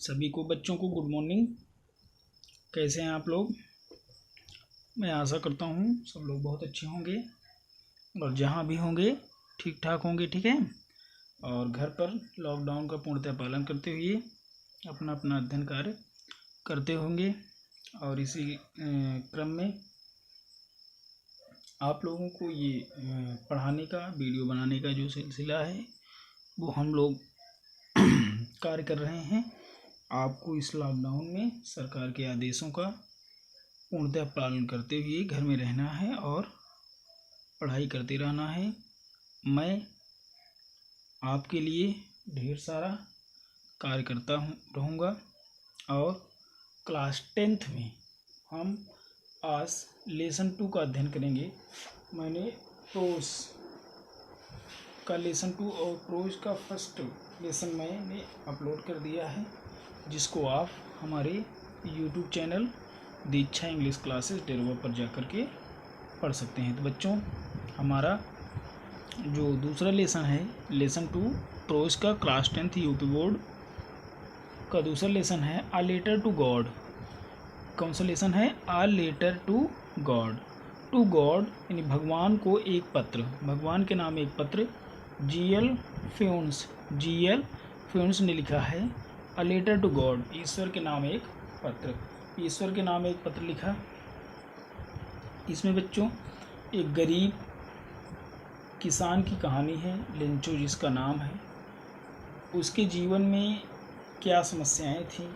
सभी को बच्चों को गुड मॉर्निंग। कैसे हैं आप लोग? मैं आशा करता हूँ सब लोग बहुत अच्छे होंगे और जहाँ भी होंगे ठीक ठाक होंगे। ठीक है। और घर पर लॉकडाउन का पूर्णतः पालन करते हुए अपना अपना अध्ययन कार्य करते होंगे। और इसी क्रम में आप लोगों को ये पढ़ाने का, वीडियो बनाने का जो सिलसिला है वो हम लोग कार्य कर रहे हैं। आपको इस लॉकडाउन में सरकार के आदेशों का पूर्णतः पालन करते हुए घर में रहना है और पढ़ाई करते रहना है। मैं आपके लिए ढेर सारा कार्य करता रहूँगा। और क्लास 10th में हम आज लेसन 2 का अध्ययन करेंगे। मैंने प्रोज का लेसन 2 और प्रोज का फर्स्ट लेसन मैंने अपलोड कर दिया है, जिसको आप हमारे YouTube चैनल दीक्षा इंग्लिश क्लासेस डेरवा पर जाकर के पढ़ सकते हैं। तो बच्चों, हमारा जो दूसरा लेसन है लेसन 2 प्रोज का क्लास 10th यूपी बोर्ड का दूसरा लेसन है अ लेटर टू गॉड। कौन सा लेसन है? A letter to God. To God यानी भगवान को एक पत्र, भगवान के नाम एक पत्र। जी.एल. फ्यून्स ने लिखा है अ लेटर टू गॉड, ईश्वर के नाम एक पत्र। ईश्वर के नाम एक पत्र लिखा। इसमें बच्चों एक गरीब किसान की कहानी है, लिंचो जिसका नाम है। उसके जीवन में क्या समस्याएं थीं,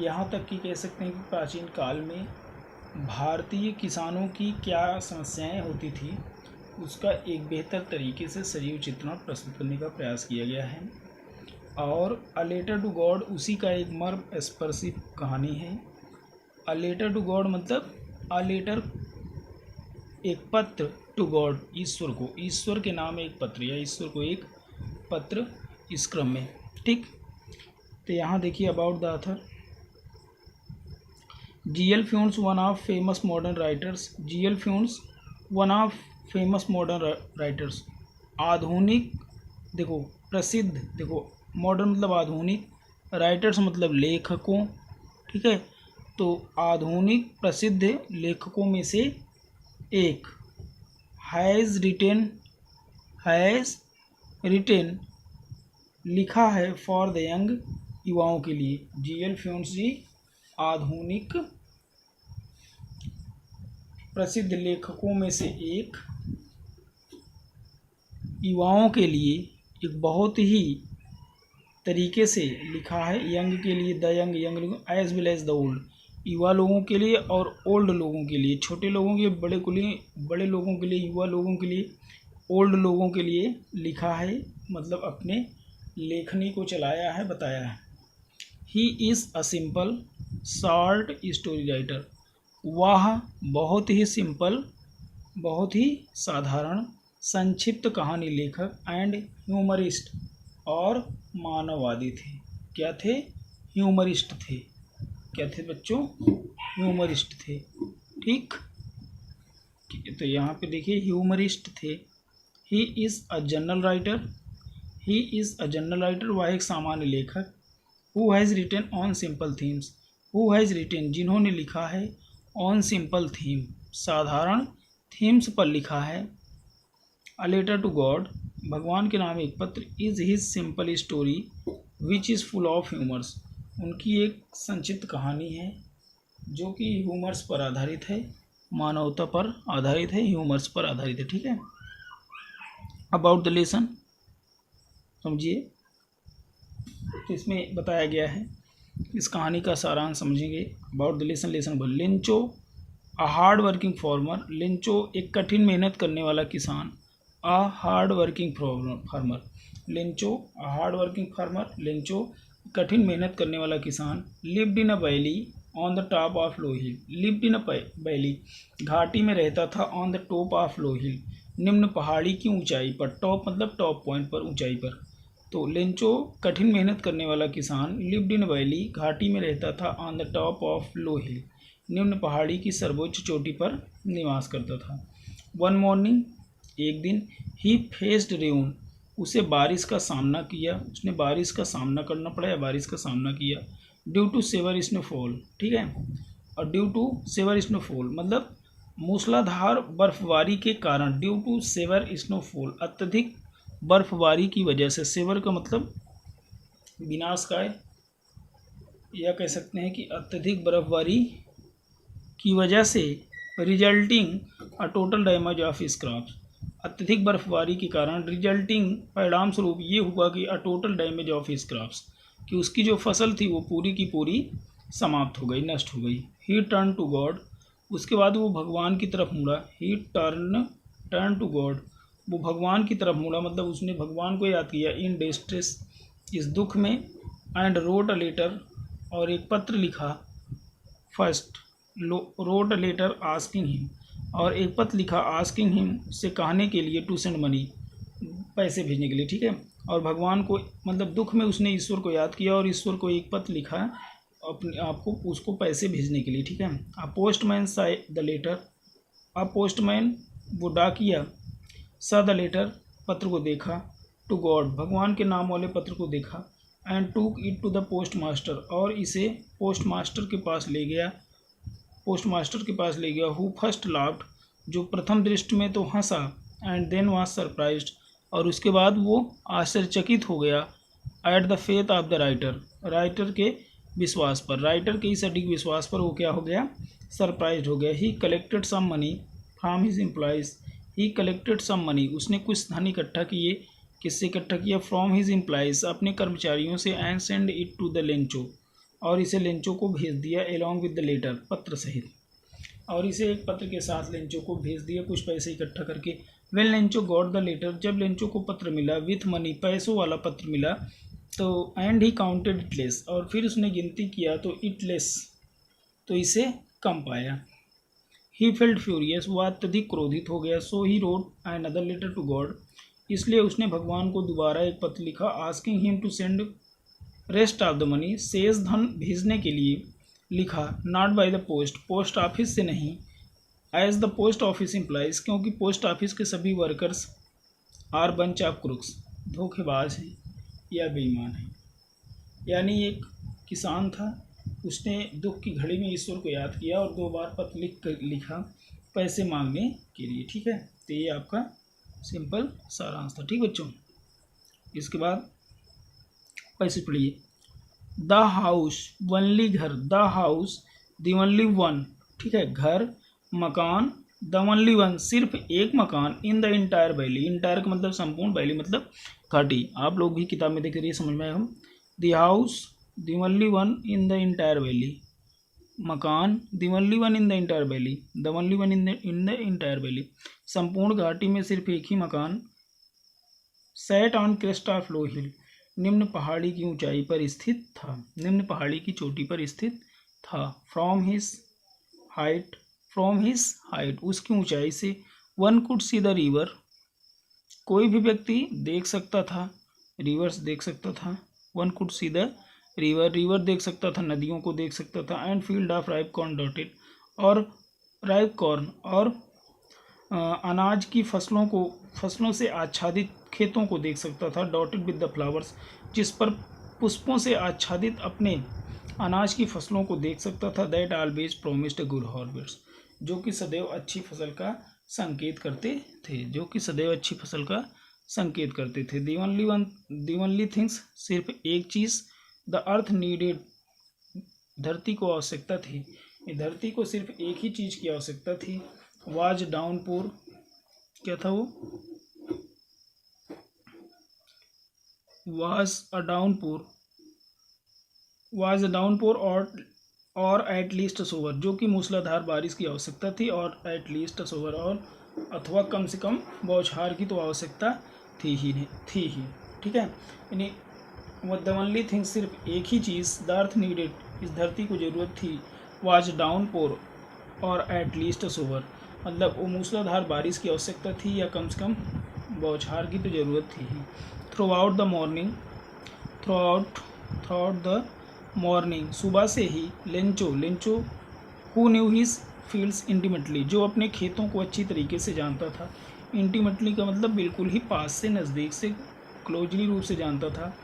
यहाँ तक कि कह सकते हैं कि प्राचीन काल में भारतीय किसानों की क्या समस्याएं होती थी, उसका एक बेहतर तरीके से सजीव चित्रण प्रस्तुत करने का प्रयास किया गया है। और अ लेटर टू गॉड उसी का एक मर्म स्पर्शी कहानी है। अ लेटर टू गॉड मतलब अ लेटर एक पत्र, टू गॉड ईश्वर को, ईश्वर के नाम एक पत्र या ईश्वर को एक पत्र, इस क्रम में। ठीक। तो यहाँ देखिए about the author. G L. Fuentes one of famous modern writers. G L. Fuentes one of famous modern writers. आधुनिक, देखो प्रसिद्ध, देखो मॉडर्न मतलब आधुनिक, राइटर्स मतलब लेखकों। ठीक है। तो आधुनिक प्रसिद्ध लेखकों में से एक। हैज़ रिटेन लिखा है फॉर द यंग, युवाओं के लिए। जी.एल. फ्यून्स जी आधुनिक प्रसिद्ध लेखकों में से एक, युवाओं के लिए एक बहुत ही तरीके से लिखा है। यंग के लिए, the young as well as the old, युवा लोगों के लिए और ओल्ड लोगों के लिए, छोटे लोगों के, बड़े लोगों के लिए, युवा लोगों के लिए, ओल्ड लोगों के लिए लिखा है। मतलब अपने लेखनी को चलाया है, बताया है। ही is a simple short story writer. वह बहुत ही सिंपल, बहुत ही साधारण संक्षिप्त कहानी लेखक एंड ह्यूमरिस्ट और मानववादी थे। क्या थे? ह्यूमरिस्ट थे। क्या थे बच्चों? ह्यूमरिस्ट थे। ठीक। तो यहाँ पे देखिए ह्यूमरिस्ट थे। He is a general writer. He is a general writer, वह एक सामान्य लेखक। Who has written on simple themes. Who has written, जिन्होंने लिखा है, ऑन सिंपल थीम, साधारण थीम्स पर लिखा है। अ लेटर टू गॉड, भगवान के नाम एक पत्र। Is his simple story which is full of humours, उनकी एक संक्षिप्त कहानी है जो कि ह्यूमर्स पर आधारित है, मानवता पर आधारित है, ह्यूमर्स पर आधारित है। ठीक है। अबाउट द लेसन समझिए। तो इसमें बताया गया है, इस कहानी का सारांश समझेंगे। अबाउट द लेसन, लेसन बोल। Lencho a hard working farmer. Lencho एक कठिन मेहनत करने वाला किसान। A hard working farmer. Lencho a hard working farmer, Lencho कठिन मेहनत करने वाला किसान। Lived in a valley on the top of low hill. Lived in a valley, घाटी में रहता था। On the top of low hill, निम्न पहाड़ी की ऊंचाई पर। टॉप मतलब टॉप पॉइंट पर, ऊंचाई पर। तो लिंचो कठिन मेहनत करने वाला किसान, लिव्ड इन वैली, घाटी में रहता था। On the top of low hill, निम्न पहाड़ी की सर्वोच्च चोटी पर निवास करता था। वन मॉर्निंग, एक दिन। ही फेस्ड रेन, उसे बारिश का सामना किया, उसने बारिश का सामना करना पड़ा या बारिश का सामना किया। ड्यू टू सेवर स्नोफॉल, ठीक है, और ड्यू टू सेवर स्नोफॉल मतलब मूसलाधार बर्फबारी के कारण, ड्यू टू सेवर स्नोफॉल अत्यधिक बर्फबारी की वजह से। सेवर का मतलब विनाशकाय, या कह सकते हैं कि अत्यधिक बर्फबारी की वजह से resulting a total damage of crops, अत्यधिक बर्फबारी के कारण रिजल्टिंग परिणाम स्वरूप ये हुआ कि a total damage of crops, कि उसकी जो फसल थी वो पूरी की पूरी समाप्त हो गई, नष्ट हो गई। ही टर्न टू गॉड, उसके बाद वो भगवान की तरफ मुड़ा। ही टर्न टू गॉड, वो भगवान की तरफ मुड़ा मतलब उसने भगवान को याद किया। इन डिस्ट्रेस, इस दुख में। एंड रोट अ लेटर, और एक पत्र लिखा। First wrote a letter asking him, और एक पत्र लिखा आस्किंग हिम से कहने के लिए, टू सेंड मनी, पैसे भेजने के लिए, ठीक है। और भगवान को मतलब दुख में उसने ईश्वर को याद किया और ईश्वर को एक पत्र लिखा अपने आपको उसको पैसे भेजने के लिए, ठीक है। अ पोस्टमैन सा द लेटर, अ पोस्टमैन वो डाकिया, सा द लेटर पत्र को देखा, टू गॉड भगवान के नाम वाले पत्र को देखा, and took it to the post master, और इसे पोस्ट मास्टर के पास ले गया, पोस्ट मास्टर के पास ले गया। हु फर्स्ट लाफ्ड, जो प्रथम दृष्टि में तो हंसा, एंड देन वाज सरप्राइज्ड, और उसके बाद वो आश्चर्यचकित हो गया। At the faith of the writer, writer के विश्वास पर, राइटर के इस अडिग विश्वास पर वो क्या हो गया, सरप्राइज्ड हो गया। He collected some money from his employees, he collected some money, उसने कुछ धन इकट्ठा किए, किससे इकट्ठा किया, फ्रॉम हिज एम्प्लॉयज़, अपने कर्मचारियों से, and send it to the Lencho, और इसे लेंचो को भेज दिया, एलॉन्ग विद द लेटर, पत्र सहित, और इसे एक पत्र के साथ लेंचो को भेज दिया कुछ पैसे इकट्ठा करके। Well Lencho got the letter, जब लेंचो को पत्र मिला, विथ मनी, पैसों वाला पत्र मिला, तो and he counted it less, और फिर उसने गिनती किया तो इट लेस, तो इसे कम पाया। ही फेल्ट फ्यूरियस, वो अत्यधिक क्रोधित हो गया। So he wrote another letter to God, इसलिए उसने भगवान को दोबारा एक पत्र लिखा, asking him to send rest of the money, शेष धन भेजने के लिए लिखा। Not by the post, post office से नहीं, as the post office employees, क्योंकि पोस्ट ऑफिस के सभी workers are bunch of crooks, धोखेबाज हैं या बेईमान हैं। यानी एक किसान था, उसने दुख की घड़ी में ईश्वर को याद किया और 2 बार पत्र लिखा पैसे मांगने के लिए, ठीक है। तो ये आपका सिंपल सारांश था, ठीक बच्चों। इसके बाद पैसे पढ़िए। द हाउस, वनली घर, the house the only one, ठीक है, घर मकान, द ओनली वन सिर्फ एक मकान, इन द इंटायर वैली, इंटायर का मतलब संपूर्ण, वैली मतलब घाटी, आप लोग भी किताब में देख रही है, समझ में आए हम। The house the only one in the entire valley, मकान the only one in the entire valley, the only one in the entire valley, संपूर्ण घाटी में सिर्फ एक ही मकान। Set on crest of low hill, निम्न पहाड़ी की ऊंचाई पर स्थित था, निम्न पहाड़ी की चोटी पर स्थित था। From his height, from his height, उसकी ऊंचाई से। One could see the river, कोई भी व्यक्ति देख सकता था, रिवर्स देख सकता था। One could see the river, river देख सकता था, नदियों को देख सकता था। And field of ripe corn dotted, और राइप कॉर्न और अनाज की फसलों से आच्छादित खेतों को देख सकता था। डॉटेड विद द फ्लावर्स, जिस पर पुष्पों से आच्छादित अपने अनाज की फसलों को देख सकता था। That always promised a good harvest, जो कि सदैव अच्छी फसल का संकेत करते थे, जो कि सदैव अच्छी फसल का संकेत करते थे। दी ओनली थिंग्स, सिर्फ एक चीज़। द अर्थ नीडेड, धरती को आवश्यकता थी, धरती को सिर्फ एक ही चीज़ की आवश्यकता थी। वाज डाउनपोर, क्या था वो, वाज अ डाउनपोर और एट लीस्ट सोवर, जो कि मूसलाधार बारिश की आवश्यकता थी, और एट लीस्ट सोवर, और अथवा कम से कम बौछार की तो आवश्यकता थी ही, ठीक है। यानी द ओनली थिंग, सिर्फ एक ही चीज़, द अर्थ नीडेड, इस धरती को ज़रूरत थी। वाज डाउनपोर और एट लीस्ट सोवर, मतलब वो मूसलाधार बारिश की आवश्यकता थी या कम से कम बौछार की तो ज़रूरत थी ही। थ्रू आउट द मॉर्निंग, सुबह से ही। Lencho who knew his fields intimately, जो अपने खेतों को अच्छी तरीके से जानता था। इंटीमेटली का मतलब बिल्कुल ही पास से, नज़दीक से, क्लोजली रूप से जानता था,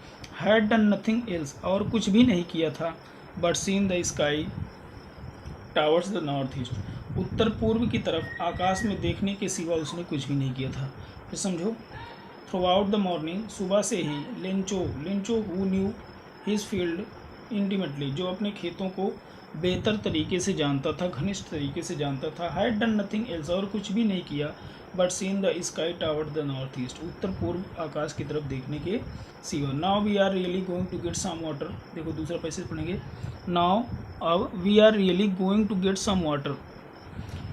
हैड डन नथिंग एल्स और कुछ भी नहीं किया था, but seen the sky towards the north east, उत्तर पूर्व की तरफ आकाश में देखने के सिवा उसने कुछ भी नहीं किया था। फिर समझो, थ्रू आउट द मॉर्निंग, सुबह से ही Lencho who knew his field intimately, जो अपने खेतों को बेहतर तरीके से जानता था, घनिष्ठ तरीके से जानता था, हैड डन नथिंग एल्स और कुछ भी नहीं किया, but seen the sky toward the north east, उत्तर पूर्व आकाश की तरफ देखने के सिवा। Now we are really going to get some water, देखो दूसरा पैसेज पढ़ेंगे। नाउ अब we are really going to get some water,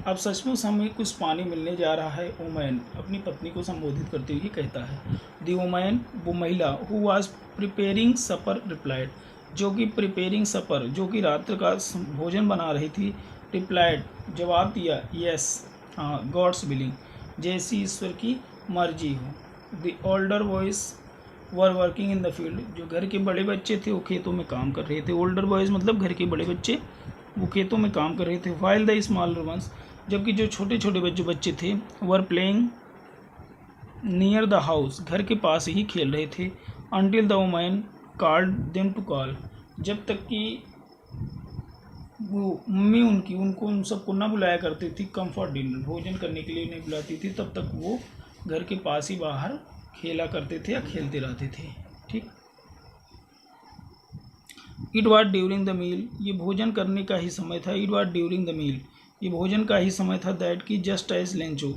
अब सचमुच हमें कुछ पानी मिलने जा रहा है। ओमैन अपनी पत्नी को संबोधित करते हुए कहता है। दी ओमैन, वो महिला, who was preparing supper replied, जो कि प्रिपेयरिंग सपर, जो कि रात्र का भोजन बना रही थी, रिप्लाइड, जवाब दिया, यस, हाँ, गॉड्स विलिंग, जैसी ईश्वर की मर्जी हो। The older boys were working in the field, जो घर के बड़े बच्चे थे वो खेतों में काम कर रहे थे। ओल्डर बॉयज़ मतलब घर के बड़े बच्चे, वो खेतों में काम कर रहे थे। वाइल द स्मॉलर वंस, जबकि जो छोटे छोटे बच्चे थे, were playing near the house, घर के पास ही खेल रहे थे। Until the woman called them to call, जब तक कि वो मम्मी उनको उन सबको न बुलाया करती थी, कम फॉर डिनर, भोजन करने के लिए नहीं बुलाती थी, तब तक वो घर के पास ही बाहर खेला करते थे या खेलते रहते थे। ठीक। It was during the meal, ये भोजन करने का ही समय था। It was during the meal, ये भोजन का ही समय था। दैट की just as Lencho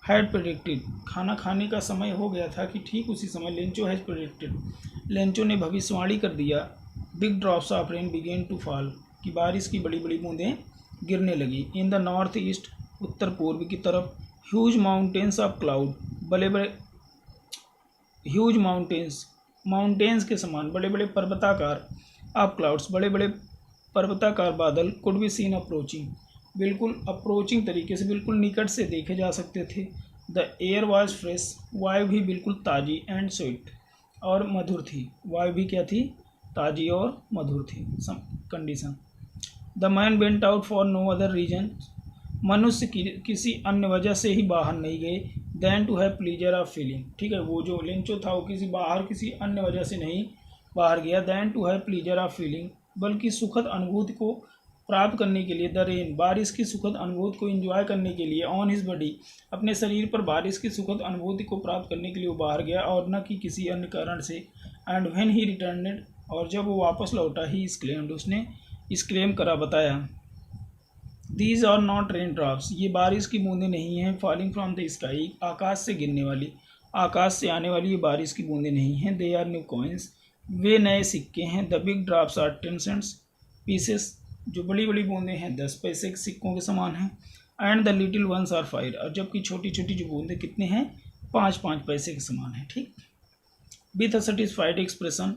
had predicted, खाना खाने का समय हो गया था कि ठीक उसी समय लेंचो हैज प्रेडिक्टेड, लेंचो ने भविष्यवाणी कर दिया। Big drops of rain began to fall, कि बारिश की बड़ी बड़ी बूंदें गिरने लगी। इन द नॉर्थ ईस्ट, उत्तर पूर्व की तरफ, ह्यूज माउंटेन्स ऑफ क्लाउड, बड़े बड़े ह्यूज माउंटेन्स के समान बड़े बड़े पर्वताकार ऑफ क्लाउड्स, बड़े बड़े पर्वताकार बादल, कुड बी सीन अप्रोचिंग, बिल्कुल अप्रोचिंग तरीके से, बिल्कुल निकट से देखे जा सकते थे। द एयर वाज फ्रेश, वायु भी बिल्कुल ताज़ी, एंड स्वीट, और मधुर थी। वायु भी क्या थी? ताज़ी और मधुर थी। Condition, the man went out for no other reason, मनुष्य किसी अन्य वजह से ही बाहर नहीं गए, than to have pleasure of feeling, ठीक है, वो जो लेंचो था वो किसी अन्य वजह से नहीं बाहर गया, than to have pleasure of feeling, बल्कि सुखद अनुभूति को प्राप्त करने के लिए, द रेन, बारिश की सुखद अनुभूति को एंजॉय करने के लिए, ऑन हिज बॉडी, अपने शरीर पर बारिश की सुखद अनुभूति को प्राप्त करने के लिए वो बाहर गया, और न कि किसी अन्य कारण से। एंड व्हेन ही रिटर्नेड, और जब वो वापस लौटा, ही एक्सक्लेम्ड, उसने एक्सक्लेम करा, बताया, these are not raindrops, ये बारिश की बूंदें नहीं हैं, फॉलिंग फ्रॉम द स्काई, आकाश से गिरने वाली, आकाश से आने वाली ये बारिश की बूंदें नहीं हैं। दे आर न्यू कॉइन्स, वे नए सिक्के हैं। The big drops are 10 cents pieces, जो बड़ी बड़ी बूंदें हैं 10 पैसे के सिक्कों के समान हैं। And the little ones are 5, और जबकि छोटी छोटी जो बूंदें कितने हैं? 5 पैसे के समान हैं। ठीक। विथ अ सेटिस्फाइड एक्सप्रेशन,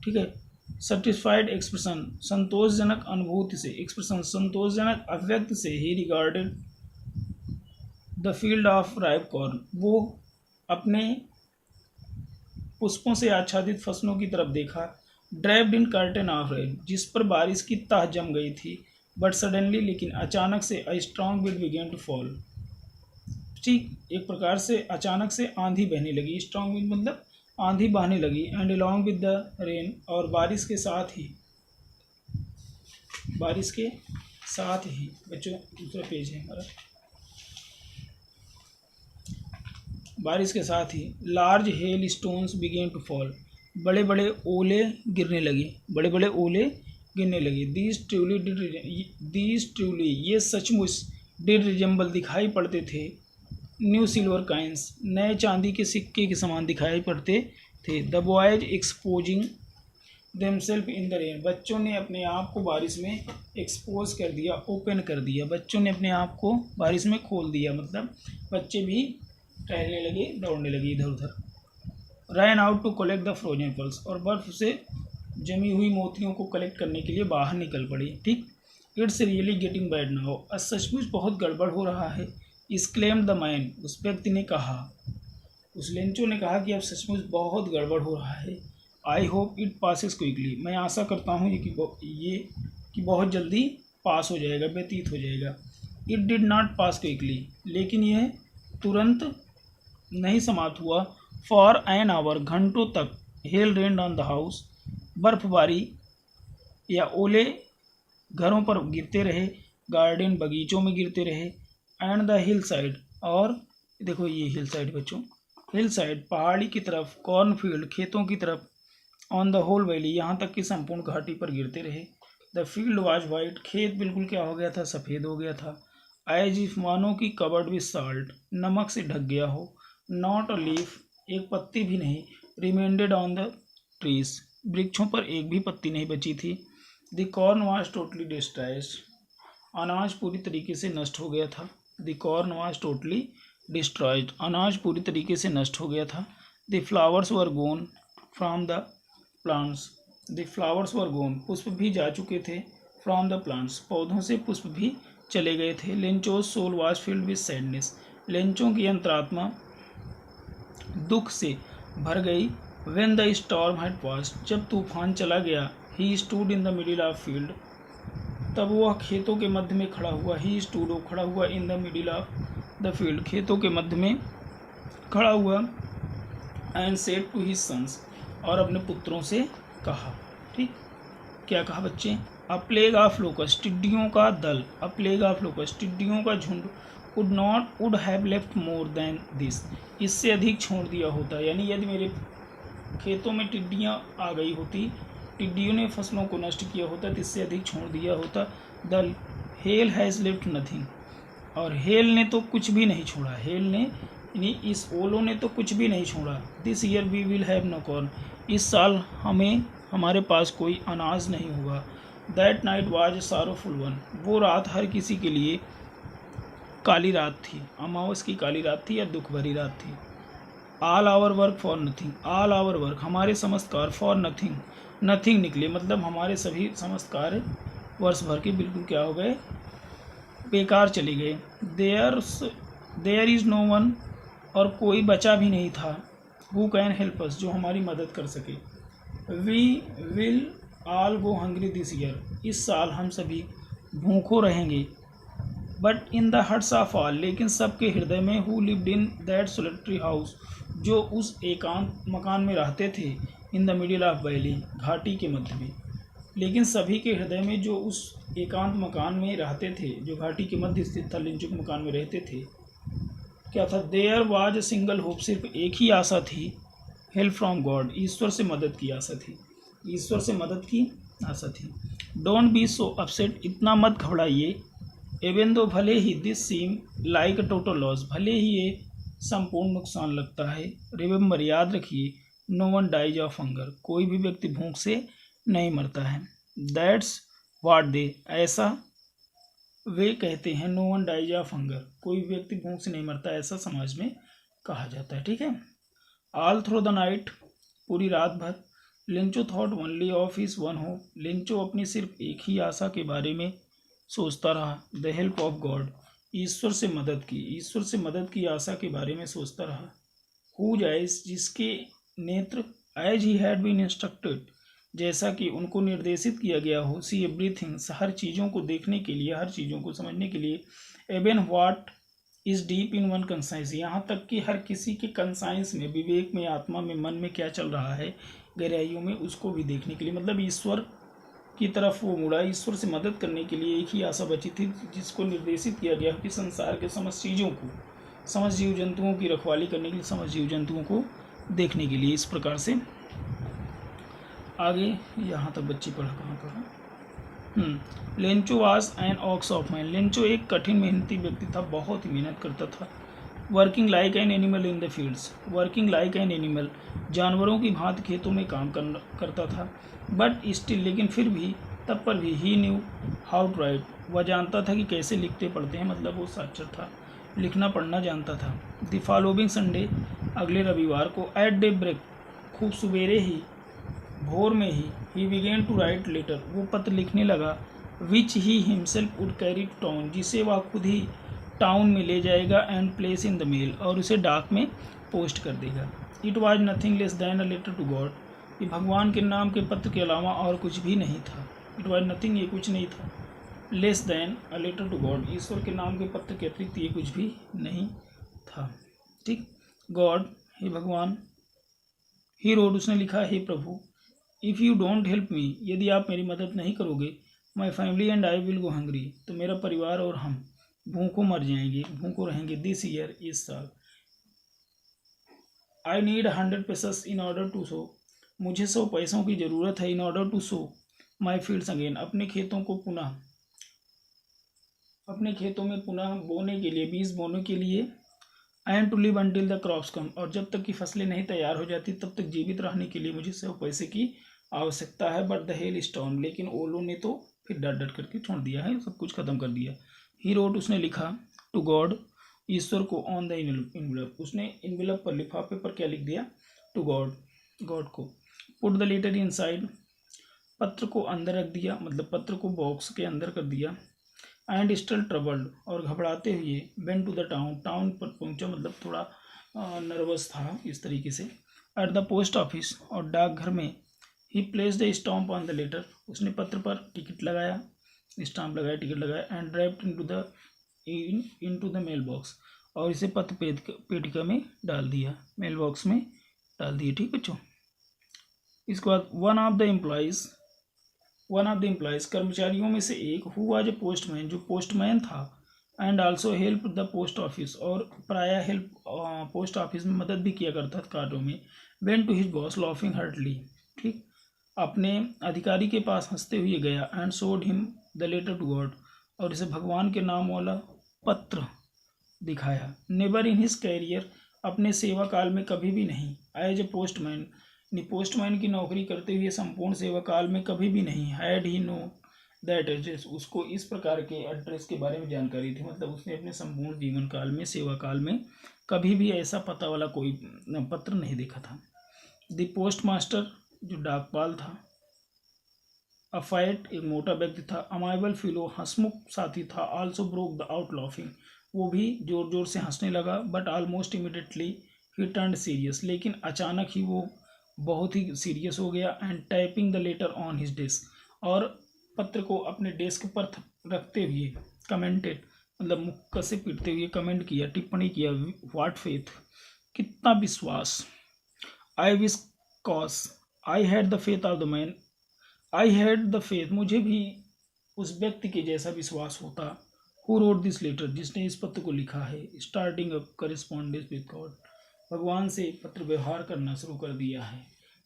ठीक है, सेटिस्फाइड एक्सप्रेशन, संतोषजनक अनुभूति से, एक्सप्रेशन संतोषजनक अभिव्यक्ति से, ही regarded the field of ripe corn, वो अपने पुष्पों से आच्छादित फसलों की तरफ देखा। Draped in curtain of rain, जिस पर बारिश की तह जम गई थी। बट सडनली, लेकिन अचानक से, a strong wind began to fall, ठीक, एक प्रकार से अचानक से आंधी बहने लगी। स्ट्रॉन्ग विंड मतलब आंधी बहने लगी। And along with the rain, और बारिश के साथ ही बच्चों दूसरा पेज है हमारा, बारिश के साथ ही large hailstones began to fall, बड़े बड़े ओले गिरने लगे। दीज ट्रूली, ये सचमुच, डिड रिजेंबल, दिखाई पड़ते थे, न्यू सिल्वर काइंस, नए चांदी के सिक्के के समान दिखाई पड़ते थे। The boys exposing themselves in the rain, बच्चों ने अपने आप को बारिश में एक्सपोज कर दिया, ओपन कर दिया, बच्चों ने अपने आप को बारिश में खोल दिया, मतलब बच्चे भी टहलने लगे, दौड़ने लगे इधर उधर। Ran out to collect the frozen pearls, और बर्फ से जमी हुई मोतियों को कलेक्ट करने के लिए बाहर निकल पड़ी। ठीक। It's really getting bad now, अब सचमुच बहुत गड़बड़ हो रहा है। एक्सक्लेम्ड द मैन, उस व्यक्ति ने कहा, उस लेंचो ने कहा कि अब सचमुच बहुत गड़बड़ हो रहा है। I hope it passes quickly, मैं आशा करता हूँ कि बहुत जल्दी पास हो जाएगा, व्यतीत हो जाएगा। It did not pass quickly, लेकिन यह तुरंत नहीं समाप्त हुआ। फॉर एन आवर, घंटों तक, hello rained on the house, बर्फबारी या ओले घरों पर गिरते रहे, गार्डन बगीचों में गिरते रहे, एंड द हिल साइड, और देखो ये हिल साइड बच्चों, हिल साइड पहाड़ी की तरफ, कॉर्नफील्ड खेतों की तरफ, ऑन द होल वैली यहाँ तक कि संपूर्ण घाटी पर गिरते रहे। द फील्ड वाज वाइट, खेत बिल्कुल क्या हो गया था, सफ़ेद हो गया था। एज इफ मानो की कवर्ड विद साल्ट, नमक से ढक गया हो। नॉट अ लीफ, एक पत्ती भी नहीं। रिमेंडेड ऑन द ट्रीज, वृक्षों पर एक भी पत्ती नहीं बची थी। The corn was totally destroyed, अनाज पूरी तरीके से नष्ट हो गया था। The corn was totally destroyed, अनाज पूरी तरीके से नष्ट हो गया था। The flowers were gone from the plants, the flowers were gone, पुष्प भी जा चुके थे। फ्रॉम द प्लांट्स, पौधों से पुष्प भी चले गए थे। Lencho's soul was filled with sadness, लेंचों की अंतरात्मा दुख से भर गई। When the storm had passed, जब तूफान चला गया। He stood in the middle of field, तब वह खेतों के मध्य में खड़ा हुआ। ही स्टूड, वो खड़ा हुआ। In the middle of the field, खेतों के मध्य में खड़ा हुआ। And said to his sons, और अपने पुत्रों से कहा। ठीक, क्या कहा बच्चे? अ प्लेग ऑफ लोकस्ट, टिड्डियों का दल। अ प्लेग ऑफ लोकस्ट, टिड्डियों का झुंड। Would have left more than this, इससे अधिक छोड़ दिया होता। यानी यदि मेरे खेतों में टिड्डियाँ आ गई होती, टिड्डियों ने फसलों को नष्ट किया होता, तो इससे अधिक छोड़ दिया होता। The hell has left nothing, और हेल ने तो कुछ भी नहीं छोड़ा। हेल ने यानी इस ओलों ने तो कुछ भी नहीं छोड़ा। This year we will have no corn, इस साल हमारे पास कोई अनाज नहीं होगा। That night was a sorrowful one, वो रात हर किसी के लिए काली रात थी, अमावस की काली रात थी या दुख भरी रात थी। All our work for nothing, all our work, हमारे समस्त कार्य, फॉर नथिंग, नथिंग निकले, मतलब हमारे सभी समस्त कार्य वर्ष भर के बिल्कुल क्या हो गए, बेकार चले गए। देयर इज़ नो वन, और कोई बचा भी नहीं था। हु कैन हेल्प अस, जो हमारी मदद कर सके। We will all go hungry this year, इस साल हम सभी भूखों रहेंगे। But in the hearts of all, लेकिन सबके हृदय में। Who lived in that solitary house, जो उस एकांत मकान में रहते थे। In the middle of valley, घाटी के मध्य में। लेकिन सभी के हृदय में जो उस एकांत मकान में रहते थे, जो घाटी के मध्य स्थित था, लिंचुक मकान में रहते थे, क्या था? There was a single hope, सिर्फ एक ही आशा थी। हेल्प फ्रॉम गॉड, ईश्वर से मदद की आशा थी, ईश्वर से मदद की आशा थी। डोंट बी सो अपसेट, इतना मत घबराइए। एवन दो, भले ही, this seem like a total loss, भले ही ये संपूर्ण नुकसान लगता है। रिमेंबर, याद रखिए, no one dies of hunger, कोई भी व्यक्ति भूख से नहीं मरता है। दैट्स व्हाट दे, ऐसा वे कहते हैं। No one dies of hunger, कोई व्यक्ति भूख से नहीं मरता, ऐसा समाज में कहा जाता है। ठीक है। ऑल थ्रू द नाइट, पूरी रात भर। लिंचो thought only of his one hope, लिंचो अपनी सिर्फ एक ही आशा के बारे में सोचता रहा। द हेल्प ऑफ गॉड, ईश्वर से मदद की, ईश्वर से मदद की आशा के बारे में सोचता रहा। हुज आइज, जिसके नेत्र। As he had been instructed, जैसा कि उनको निर्देशित किया गया हो। सी एवरीथिंग, हर चीज़ों को देखने के लिए, हर चीज़ों को समझने के लिए। Even what is deep in one conscience, यहाँ तक कि हर किसी के कंसाइंस में, विवेक में, आत्मा में, मन में क्या चल रहा है, गहराइयों में, उसको भी देखने के लिए। मतलब ईश्वर की तरफ वो मुड़ा, ईश्वर से मदद करने के लिए एक ही आशा बची थी, जिसको निर्देशित किया गया कि संसार के समस्त चीज़ों को, समस्त जीव जंतुओं की रखवाली करने के लिए, समस्त जीव जंतुओं को देखने के लिए। इस प्रकार से आगे यहाँ तक बच्ची पढ़ा कहाँ पढ़ा। Lencho was an ox of man, Lencho एक कठिन मेहनती व्यक्ति था, बहुत ही मेहनत करता था। Working like an animal in the fields, working like an animal, जानवरों की भांति खेतों में काम करता था। बट स्टिल, लेकिन फिर भी, तब पर भी, ही न्यू हाउ टू राइट, वह जानता था कि कैसे लिखते पढ़ते हैं, मतलब वो साक्षर था, लिखना पढ़ना जानता था। द फॉलोइंग संडे, अगले रविवार को, एट डे ब्रेक, खूब सवेरे ही, भोर में ही बिगेन टू राइट लेटर, वो पत्र लिखने लगा। Which he himself would carry to town, जिसे वह खुद ही टाउन में ले जाएगा। And place in the mail, और उसे डाक में पोस्ट कर देगा। It was nothing less than a letter to God, ये भगवान के नाम के पत्र के अलावा और कुछ भी नहीं था। इट वॉज नथिंग, ये कुछ नहीं था। Less than a letter to God, ईश्वर के नाम के पत्र के अतिरिक्त ये कुछ भी नहीं था। ठीक। गॉड, हे भगवान, ही रोड उसने लिखा, हे प्रभु, if you don't help me, यदि आप मेरी मदद नहीं करोगे, my family and I will go hungry, तो मेरा परिवार और हम भूखों मर जाएंगे, भूखों रहेंगे। दिस ईयर, इस साल। I need 100 pesos in order to sow, मुझे 100 पैसों की ज़रूरत है। In order to sow my fields again, अपने खेतों में पुनः बोने के लिए, बीज बोने के लिए। And to live until the crops come, और जब तक कि फसलें नहीं तैयार हो जाती तब तक जीवित रहने के लिए मुझे 100 पैसे की आवश्यकता है। बट द हेल स्टॉर्म, लेकिन ओलों ने तो फिर डट डट करके छोड़ दिया है, सब कुछ खत्म कर दिया। ही रोट, उसने लिखा, टू गॉड, ईश्वर को, ऑन द इनवेलप, उसने इनवेलप पर, लिफाफे पर क्या लिख दिया, टू गॉड, गॉड को। पुट द लेटर इनसाइड, पत्र को अंदर रख दिया, मतलब पत्र को बॉक्स के अंदर कर दिया। एंड स्टिल ट्रबल्ड, और घबराते हुए, went to the town, town पर पहुंचा, मतलब थोड़ा नर्वस था इस तरीके से। एट द पोस्ट ऑफिस, और डाकघर में। ही placed the stamp on the letter, उसने पत्र पर टिकट लगाया, स्टाम्प लगाया, टिकट लगाया। And drived into the mail box, और इसे पत्र पेटिका में डाल दिया, मेल बॉक्स में डाल दिया। ठीक बच्चों, इसके बाद वन ऑफ द एम्प्लॉयज़, कर्मचारियों में से एक, हु वाज ए पोस्टमैन, जो पोस्टमैन था, and also help the post office, और प्रायः हेल्प पोस्ट ऑफिस में मदद भी किया करता था कार्यों में। Went to his boss laughing heartily, ठीक, अपने अधिकारी के पास हंसते हुए गया। And showed him the letter to God, और इसे भगवान के नाम वाला पत्र दिखाया। नेवर इन हिज कैरियर, अपने सेवा काल में कभी भी नहीं। एज ए पोस्टमैन, पोस्टमैन की नौकरी करते हुए संपूर्ण सेवा काल में कभी भी नहीं। Had he know that address, उसको इस प्रकार के एड्रेस के बारे में जानकारी थी, मतलब उसने अपने संपूर्ण जीवन काल में, सेवा काल में कभी भी ऐसा पता वाला कोई पत्र नहीं देखा था। द पोस्ट मास्टर, जो डाकपाल था। अफाइट, एक मोटा व्यक्ति था। अमाइबल फिलो, हंसमुख साथी था। Also broke the out laughing, वो भी जोर जोर से हंसने लगा। But almost immediately he turned serious, लेकिन अचानक ही वो बहुत ही सीरियस हो गया। And typing the later on his desk, और पत्र को अपने डेस्क पर रखते हुए कमेंटेड, मतलब मुक्का से पीटते हुए कमेंट किया, टिप्पणी किया। व्हाट फेथ, कितना विश्वास। I wish cos I had the faith of the man, I had the faith, मुझे भी उस व्यक्ति के जैसा विश्वास होता। हु रोड दिस लेटर, जिसने इस पत्र को लिखा है। Starting up correspondence with God, भगवान से पत्र व्यवहार करना शुरू कर दिया है।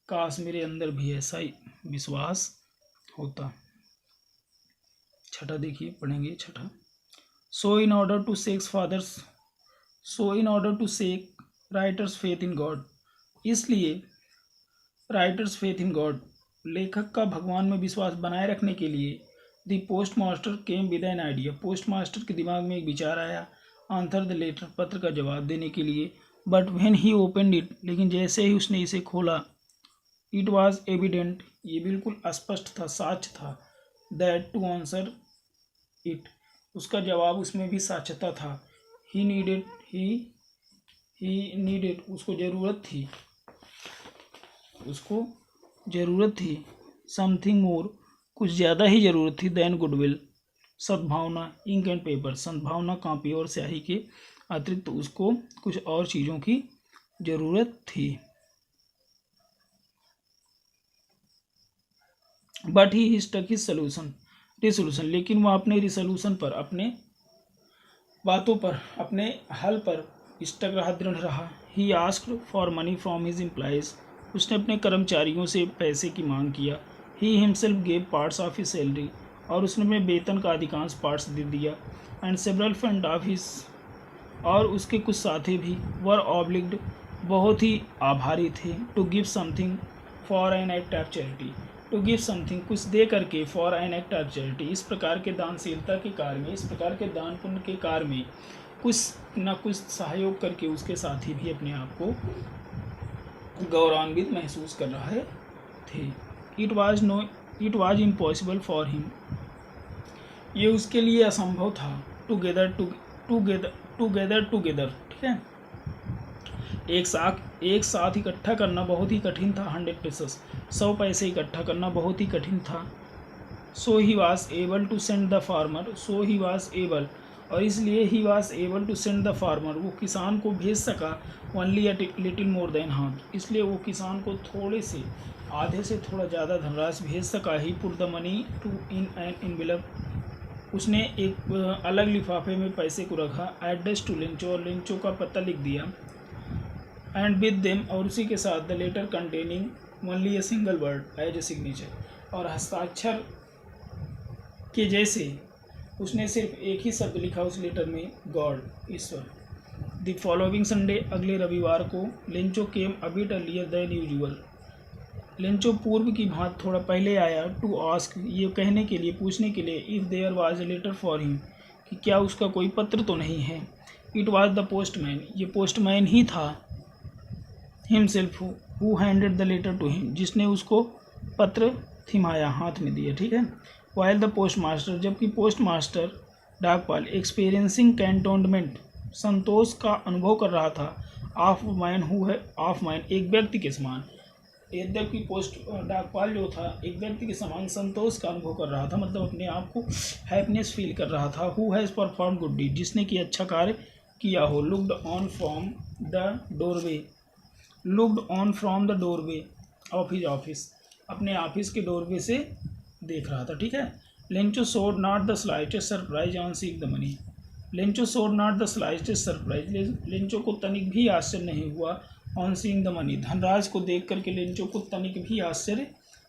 काश मेरे अंदर भी ऐसा ही विश्वास होता। छठा देखिए, पढ़ेंगे छठा। So in order to shake writer's faith in God, इसलिए राइटर्स फेथ इन गॉड, लेखक का भगवान में विश्वास बनाए रखने के लिए। The post master came with an idea, post master के दिमाग में एक विचार आया। आंसर द लेटर, पत्र का जवाब देने के लिए। But when he opened it, लेकिन जैसे ही उसने इसे खोला, इट वॉज एविडेंट, ये बिल्कुल स्पष्ट था, साक्ष्य था। दैट टू आंसर इट, उसका जवाब उसमें भी साक्ष्यता था। ही नीडेड, उसको ज़रूरत थी समथिंग मोर, कुछ ज़्यादा ही ज़रूरत थी। देन गुडविल, सद्भावना, इंक एंड पेपर, सद्भावना, कापी और स्याही के अतिरिक्त उसको कुछ और चीज़ों की ज़रूरत थी। But he stuck his resolution, लेकिन वह अपने रिसोल्यूशन पर, अपने बातों पर, अपने हल पर स्टक रहा, दृढ़ रहा। He asked for money from his employees, उसने अपने कर्मचारियों से पैसे की मांग किया। He himself gave parts of his salary, और उसने अपने वेतन का अधिकांश पार्ट्स दे दिया। And several friend of his, और उसके कुछ साथी भी, वर ऑब्लिग्ड, बहुत ही आभारी थे। To give something for an act of charity, to give something, कुछ दे करके, for an act of charity, इस प्रकार के दानशीलता के कार्य में, इस प्रकार के दान पुण्य के कार्य में कुछ न कुछ सहयोग करके उसके साथी भी अपने आप को गौरवान्वित महसूस कर रहे थे। It was impossible for him, ये उसके लिए असंभव था। टुगेदर, ठीक है, एक साथ इकट्ठा करना बहुत ही कठिन था। 100 पैसेस, 100 पैसे इकट्ठा करना बहुत ही कठिन था। So he was able to send the farmer, so he was able, और इसलिए he was able to send the farmer, वो किसान को भेज सका only a little more than half, इसलिए वो किसान को थोड़े से आधे से थोड़ा ज़्यादा धनराशि भेज सका। ही पुट द मनी टू इन एन इनवेलप, उसने एक अलग लिफाफे में पैसे को रखा। एड्रेस टू लिंचो, और लिंचो का पता लिख दिया। एंड विद देम, और उसी के साथ the letter containing only a single word as a signature, और हस्ताक्षर के जैसे उसने सिर्फ एक ही शब्द लिखा उस लेटर में, God, Ishwar. The following Sunday, अगले रविवार को, लिंचो केम a bit earlier than usual, लिंचो पूर्व की भांति थोड़ा पहले आया। टू आस्क, ये कहने के लिए, पूछने के लिए, if there was a letter for him, कि क्या उसका कोई पत्र तो नहीं है। इट वाज द पोस्टमैन, ये पोस्टमैन ही था। Himself, who handed the letter to him, जिसने उसको पत्र थिमाया, हाथ में दिया, ठीक है। वाइल द पोस्ट मास्टर, जबकि पोस्ट मास्टर डाकपाल एक्सपीरियंसिंग कैंटोनमेंट, संतोष का अनुभव कर रहा था। ऑफ मैन, हु है ऑफ मैन, एक व्यक्ति के समान, यद्यपि पोस्ट डाकपाल जो था एक व्यक्ति के समान संतोष का अनुभव कर रहा था, मतलब अपने आप को हैप्पीनेस फील कर रहा था। Who has perform good deed, जिसने कि अच्छा कार्य किया हो। Looked on from the doorway, looked on from the doorway of his office, अपने ऑफिस के डोरवे से देख रहा था, ठीक है। Lencho showed not the slightest surprise on seeing the money, Lencho showed not the slightest surprise, Lencho को तनिक भी आश्चर्य नहीं हुआ। ऑन सीइंग द मनी, धनराज को देख करके लेंचो को तनिक भी आश्चर्य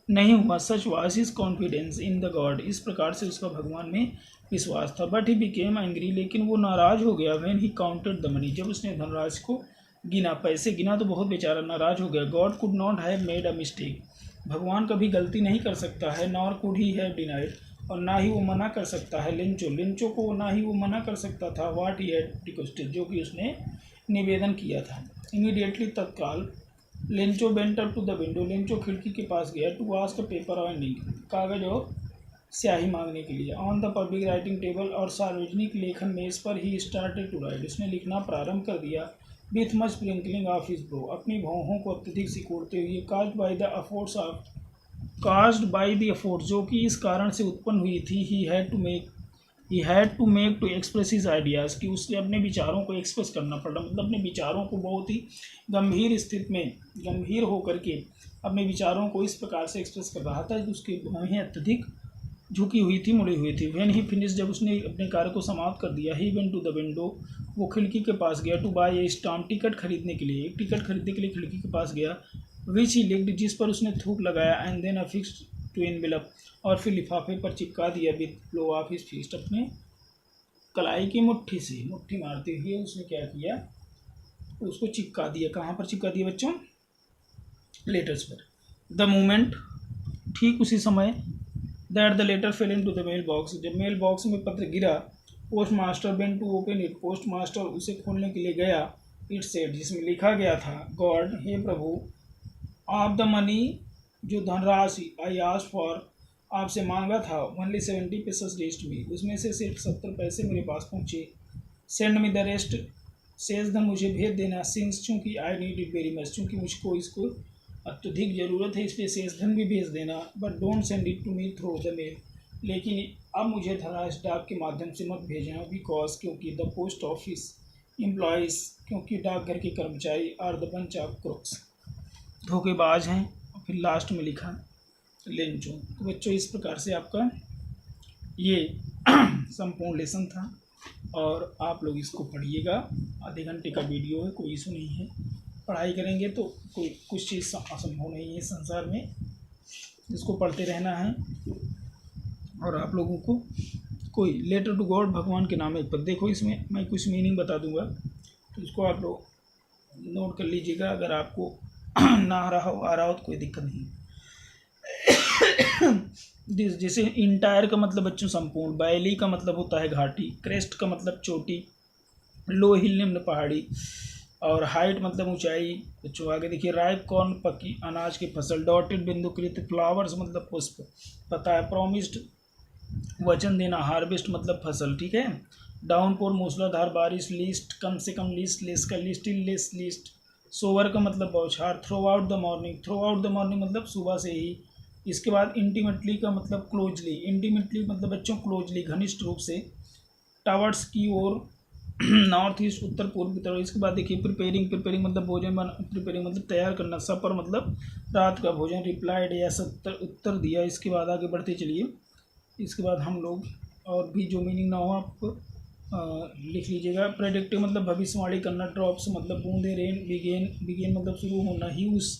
नहीं हुआ। Such was his confidence in the God, इस प्रकार से उसका भगवान में विश्वास था। बट ही बिकेम एंग्री, लेकिन वो नाराज हो गया। When he counted the money, जब उसने धनराज को गिना, पैसे गिना, तो बहुत बेचारा नाराज हो गया। God could not have made a mistake, भगवान कभी गलती नहीं कर सकता है। Nor could he have denied, और ना ही वो मना कर सकता है। लेंचो को ना ही वो मना कर सकता था। व्हाट ही हैड रिक्वेस्टेड, जो कि उसने निवेदन किया था। इमीडिएटली, तत्काल, Lencho went up to the window, Lencho खिड़की के पास गया। टू आस्क पेपर और इंक, कागज और स्याही मांगने के लिए। On the public writing table, और सार्वजनिक लेखन मेज पर ही स्टार्टेड टू राइट, उसने लिखना प्रारंभ कर दिया। With much sprinkling of his brow, अपनी भौहों को अत्यधिक सिकोड़ते हुए। Cast by the efforts of, cast by the efforts, जो कि इस कारण से उत्पन्न हुई थी। He had to make to express his ideas, कि उसने अपने विचारों को एक्सप्रेस करना पड़ा, मतलब अपने विचारों को बहुत ही गंभीर स्थिति में, गंभीर होकर के अपने विचारों को इस प्रकार से एक्सप्रेस कर रहा था कि उसकी भौहें अत्यधिक झुकी हुई थी, मुड़ी हुई थी। व्हेन ही फिनिश, जब उसने अपने कार्य को समाप्त कर दिया। He went to the window, वो खिड़की के पास गया। To buy a stamp, ticket खरीदने के लिए, एक टिकट खरीदने के लिए खिड़की के पास गया। विच ही लिक्ड, जिस पर उसने थूक लगाया। And then affixed to envelope, और फिर लिफाफे पर चिपका दिया। With blow of his fist, अपने कलाई की मुट्ठी से, मुट्ठी मारते हुए उसने क्या किया, उसको चिपका दिया। कहाँ पर चिपका दिया बच्चों? लेटर्स पर। द मोमेंट, ठीक उसी समय, that the letter fell into the mail box, जब मेल बॉक्स में पत्र गिरा। Postmaster went to open it, postmaster उसे खोलने के लिए गया। इट सेड, जिसमें लिखा गया था, गॉड, हे प्रभु, ऑफ द मनी, जो धनराशि, आई आस्क्ड फॉर, आपसे मांगा था, ओनली 70 पैसेस रीच्ड मी, उसमें से सिर्फ 70 पैसे मेरे पास पहुँचे। सेंड मी द रेस्ट, शेष धन मुझे भेज देना। सिंस, चूँकि I need it very much, चूँकि मुझको इसको अत्यधिक ज़रूरत है, इसलिए शेष धन भी भेज देना। But don't send it to me through the mail, लेकिन अब मुझे धनराशि डाक के माध्यम से मत भेजना। बिकॉज, क्योंकि द पोस्ट ऑफिस एम्प्लॉयज़, क्योंकि डाकघर के कर्मचारी, आर द बंच ऑफ क्रोक्स, धोखेबाज हैं। और फिर लास्ट में लिखा लेंचो। तो बच्चों, इस प्रकार से आपका ये संपूर्ण लेसन था, और आप लोग इसको पढ़िएगा। आधे घंटे का वीडियो है, कोई इशू नहीं है। पढ़ाई करेंगे तो कोई कुछ चीज़ असंभव नहीं है संसार में, इसको पढ़ते रहना है। और आप लोगों को कोई लेटर टू गॉड, भगवान के नाम पर, देखो इसमें मैं कुछ मीनिंग बता दूंगा, तो इसको आप लोग नोट कर लीजिएगा। अगर आपको ना आ रहा हो तो कोई दिक्कत नहीं। जैसे इंटायर का मतलब बच्चों संपूर्ण, बैली का मतलब होता है घाटी, क्रेस्ट का मतलब चोटी, लो हिल निम्न पहाड़ी, और हाइट मतलब ऊंचाई। बच्चों आगे देखिए, राइप कॉर्न पकी अनाज की फसल, डॉटेड बिंदुकृत फ्लावर्स मतलब पुष्प, पता है। प्रॉमिस्ड वचन देना, हार्वेस्ट मतलब फसल, ठीक है। डाउनपोर मूसलाधार बारिश, लीस्ट कम से कम, लीस्ट लेस का लीस्ट, लेस लीस्ट। सोवर का मतलब बौछार, throw out the morning, throw out the morning मतलब सुबह से ही। इसके बाद इंटीमेटली का मतलब क्लोजली, इंटीमेटली मतलब बच्चों क्लोजली, घनिष्ठ रूप से। टावर्ड्स की ओर नॉर्थ ईस्ट उत्तर पूर्व की तरफ। इसके बाद देखिए प्रिपेयरिंग मतलब भोजन बना, प्रिपेयरिंग मतलब तैयार करना, सपर मतलब रात का भोजन, रिप्लाइड या उत्तर दिया। इसके बाद आगे बढ़ते चलिए। इसके बाद हम लोग और भी जो मीनिंग ना हो आप लिख लीजिएगा। प्रेडिक्टिव मतलब भविष्यवाणी करना, ड्रॉप्स मतलब बूंदे, रेन बिगेन मतलब शुरू होना, ह्यूज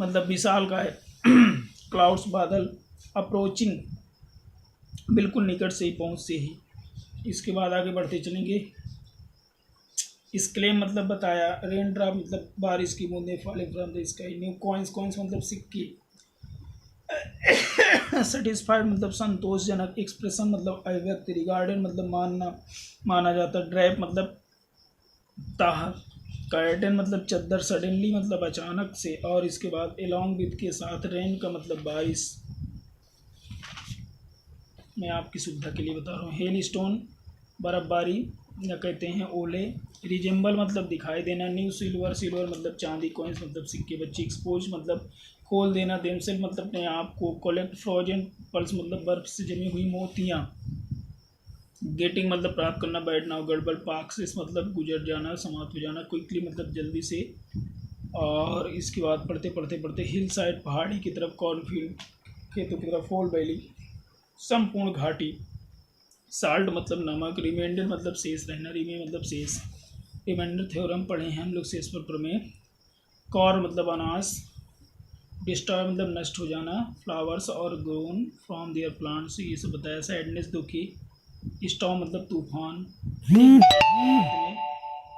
मतलब विशाल का है, क्लाउड्स बादल, अप्रोचिंग बिल्कुल निकट से ही, पहुँच से ही। इसके बाद आगे बढ़ते चलेंगे। इसक्लेम मतलब बताया, रेन ड्रॉप मतलब बारिश की बूंदें, falling from the sky, new coins मतलब सिक्के, सेटिस्फाइड मतलब संतोषजनक, एक्सप्रेशन मतलब अभिव्यक्ति, रिगार्डेड मतलब माना जाता, ड्रैप मतलब ताह, कर्टेन मतलब चद्दर, सडनली मतलब अचानक से, और इसके बाद एलोंग विद के साथ, रेन का मतलब बारिश। मैं आपकी सुविधा के लिए बता रहा हूँ। हेल स्टोन बर्फबारी या कहते हैं ओले, रिजेंबल मतलब दिखाई देना, न्यू सिल्वर मतलब चांदी, कॉइन्स मतलब सिक्के, बच्चे, एक्सपोज मतलब खोल देना, देमसेल मतलब अपने आप को, कलेक्ट फ्रोजन पल्स मतलब बर्फ से जमी हुई मोतियाँ, गेटिंग मतलब प्राप्त करना, बैठना, गड़बड़, पाक्सिस मतलब गुजर जाना, समाप्त हो जाना, क्विकली मतलब जल्दी से। और इसके बाद पढ़ते हिल साइड पहाड़ी की तरफ, कॉर्नफील्ड खेतों की तरफ, फोल वैली संपूर्ण घाटी, साल्ट मतलब नमक, रिमाइंडर मतलब शेष रहना, रिमे मतलब शेष, रिमाइंडर थ्योरम पढ़े हैं हम लोग शेष पर प्रमेय, कॉर मतलब अनाज, डिस्ट्रॉय मतलब नष्ट हो जाना, फ्लावर्स और ग्रोन फ्रॉम देयर प्लांट्स, ये सब बताया। सैडनेस दुखी, स्टॉर्म मतलब तूफान,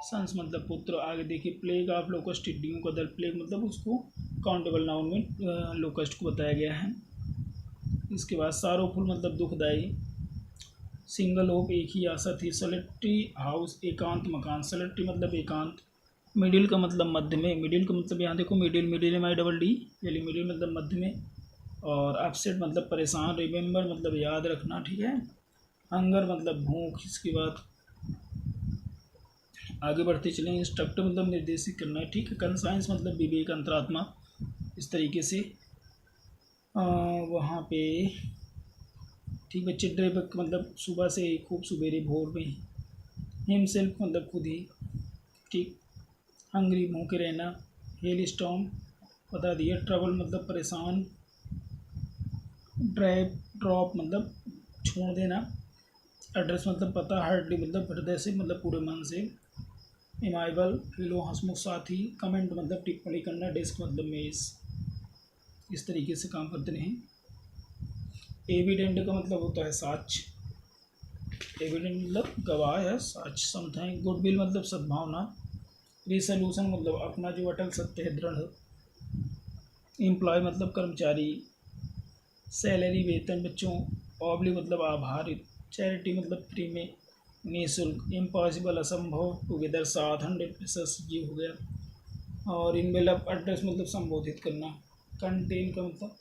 सन्स मतलब पुत्र। आगे देखिए प्लेग ऑफ लोकस्ट, टिड्डियों का दल, प्लेग मतलब उसको काउंटेबल नाउन में लोकस्ट को बताया गया है। इसके बाद सारोफुल मतलब दुखदाई, सिंगल होप एक ही आशा थी, सोलिटरी हाउस एकांत मकान, सोलिटरी मतलब एकांत, मिडिल का मतलब मध्य में, मिडिल का मतलब यहाँ देखो मिडिल में डबल डी, यानी मिडिल मतलब मध्य में, और अपसेट मतलब परेशान, रिमेंबर मतलब याद रखना, ठीक है, हंगर मतलब भूख। इसके बाद आगे बढ़ते चलें। इंस्ट्रक्टर मतलब निर्देशित करना है, ठीक है, कंसाइंस मतलब विवेक, अंतरात्मा। इस तरीके से वहाँ पे ठीक बच्चे, ड्रेबक मतलब सुबह से, खूब सवेरे भोर में, हिमसेल्फ मतलब खुद ही, ठीक, हंग्री भूखे रहना, हेल स्टॉर्म बता दिया, ट्रबल मतलब परेशान, ड्रॉप मतलब छोड़ देना, एड्रेस मतलब पता, हार्डली मतलब हृदय से मतलब पूरे मन से, इमाइबल फिलो हंसमुख साथी, कमेंट मतलब टिप्पणी करना, डेस्क मतलब मेज। इस तरीके से काम करते रहें। एविडेंट का मतलब होता है साक्ष्य, एविडेंट मतलब गवाह है, साक्ष्य समझाएं। गुडविल मतलब सद्भावना, रिसोल्यूशन मतलब अपना जो अटल सत्य है, दृढ़। एम्प्लॉय मतलब कर्मचारी, सैलरी वेतन बच्चों, ऑब्ली मतलब आभार, चैरिटी मतलब फ्री में, निःशुल्क, इम्पॉसिबल असंभव, टुगेदर साथ, 100% ये हो गया। और इनवेलप एड्रेस मतलब संबोधित करना, कंटेन का मतलब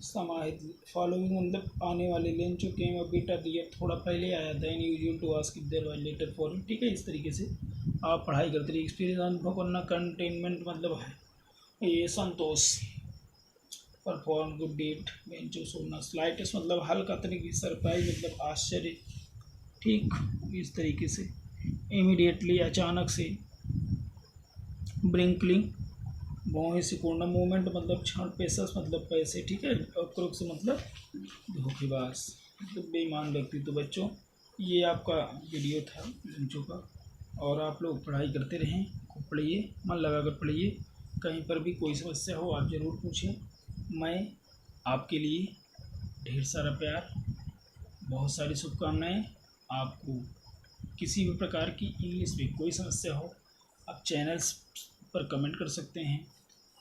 समाहित, फॉलोइंग मतलब आने वाले, लेन चुके हैं, बेटा दिया थोड़ा पहले आया था, in usual to ask if there was letter for, ठीक है। इस तरीके से आप पढ़ाई करते रहिए। एक्सपीरियंस अनुभव करना, कंटेनमेंट मतलब है ये संतोष, परफॉर्म गुड डीड, बेंचो सोना, स्लाइटेस्ट मतलब हल्का तरीके, सरप्राइज मतलब आश्चर्य, ठीक। इस तरीके से इमीडिएटली अचानक से, ब्रिंकलिंग भौहें सिकुड़ना, मूवमेंट मतलब क्षण, पेशस मतलब पैसे, ठीक है, और क्रुक्स मतलब धोखेबाज मतलब बेईमान व्यक्ति। तो बच्चों ये आपका वीडियो था बच्चों का, और आप लोग पढ़ाई करते रहें, खूब पढ़िए, मन लगा कर पढ़िए, कहीं पर भी कोई समस्या हो आप ज़रूर पूछें। मैं आपके लिए ढेर सारा प्यार, बहुत सारी शुभकामनाएँ। आपको किसी भी प्रकार की इंग्लिश में कोई समस्या हो आप चैनल्स पर कमेंट कर सकते हैं,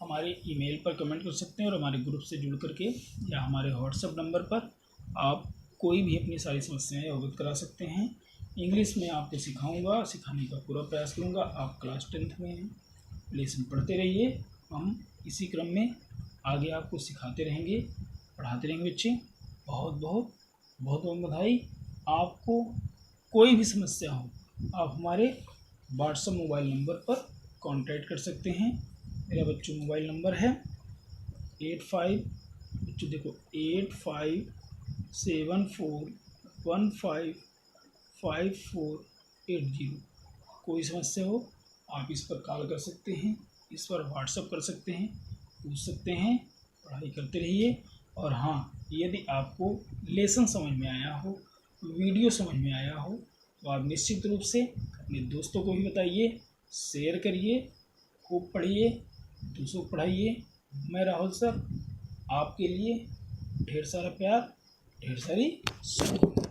हमारे ईमेल पर कमेंट कर सकते हैं, और हमारे ग्रुप से जुड़ करके या हमारे व्हाट्सएप नंबर पर आप कोई भी अपनी सारी समस्याएं अवगत करा सकते हैं। इंग्लिश में आपको सिखाऊंगा, सिखाने का पूरा प्रयास करूंगा। आप क्लास 10th में हैं, लेसन पढ़ते रहिए, हम इसी क्रम में आगे आपको सिखाते रहेंगे, पढ़ाते रहेंगे बच्चे। बहुत बहुत बहुत बहुत बधाई। आपको कोई भी समस्या हो आप हमारे व्हाट्सएप मोबाइल नंबर पर कांटेक्ट कर सकते हैं। मेरा बच्चों मोबाइल नंबर है 85, बच्चों देखो 857415 5480। कोई समस्या हो आप इस पर कॉल कर सकते हैं, इस पर व्हाट्सअप कर सकते हैं, पूछ सकते हैं। पढ़ाई करते रहिए। और हाँ, यदि आपको लेसन समझ में आया हो, वीडियो समझ में आया हो, तो आप निश्चित रूप से अपने दोस्तों को भी बताइए, शेयर करिए, खूब पढ़िए, दूसरों को पढ़ाइए। मैं राहुल सर आपके लिए ढेर सारा प्यार, ढेर सारी शुभकामनाएं।